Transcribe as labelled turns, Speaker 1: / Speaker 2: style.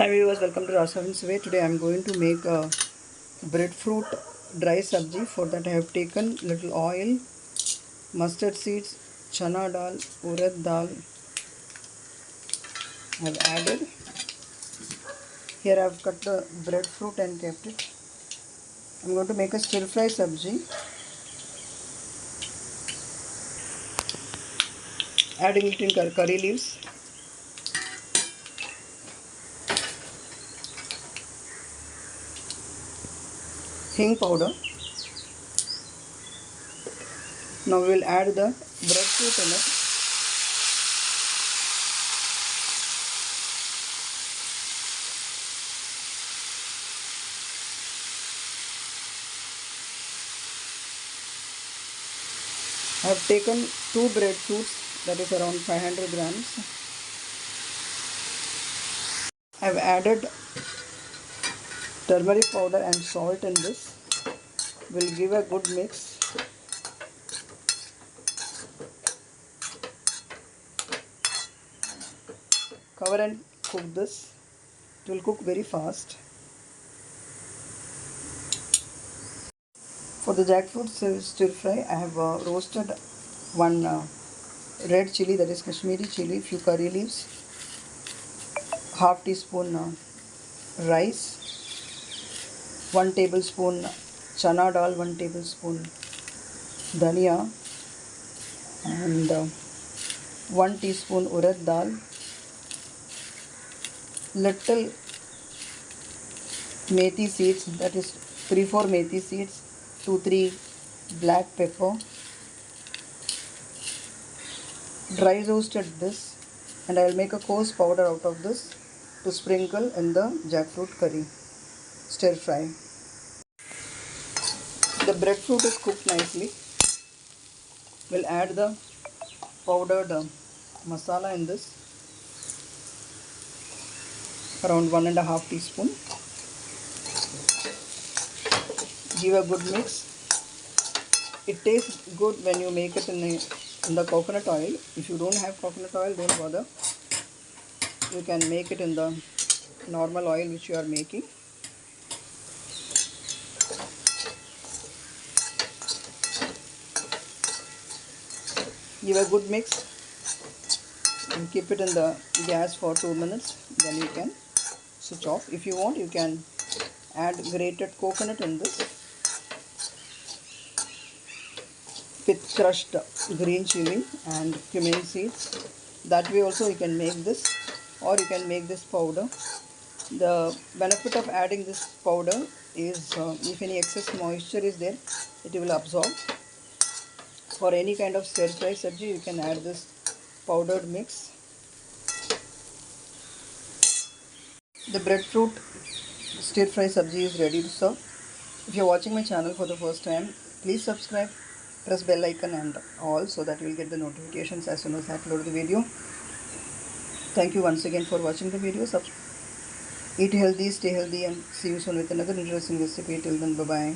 Speaker 1: Hi viewers, welcome to Rasavinsuvai. Today I am going to make a breadfruit dry sabji. For that I have taken little oil, mustard seeds, chana dal, urad dal. I have added. Here I have cut the breadfruit and kept it. I am going to make a stir fry sabji. Adding it in curry leaves. Hing powder. Now we will add the breadfruit in it. I have taken 2 breadfruits, that is around 500 grams. I have added turmeric powder and salt in this. Will give a good mix. Cover and cook this. It will cook very fast. For the jackfruit stir fry, I have roasted one red chilli, that is Kashmiri chilli, few curry leaves, half teaspoon rice, 1 tablespoon chana dal, 1 tablespoon dhania, and 1 teaspoon urad dal, little methi seeds, that is 3-4 methi seeds, 2-3 black pepper, dry roasted this, and I will make a coarse powder out of this to sprinkle in the jackfruit curry stir fry. The breadfruit is cooked nicely. We'll add the powdered masala in this, around 1.5 teaspoon. Give a good mix. It tastes good when you make it in the coconut oil. If you don't have coconut oil, don't bother. You can make it in the normal oil which you are making. Give a good mix and keep it in the gas for 2 minutes. Then you can switch off. If you want, you can add grated coconut in this with crushed green chilli and cumin seeds. That way also you can make this, or you can make this powder. The benefit of adding this powder is if any excess moisture is there, it will absorb. For any kind of stir fry sabji, you can add this powdered mix. The breadfruit stir fry sabji is ready to serve. If you are watching my channel for the first time, please subscribe, press bell icon and all, so that you will get the notifications as soon as I upload the video. Thank you once again for watching the video. Eat healthy, stay healthy, and see you soon with another interesting recipe. Till then, bye bye.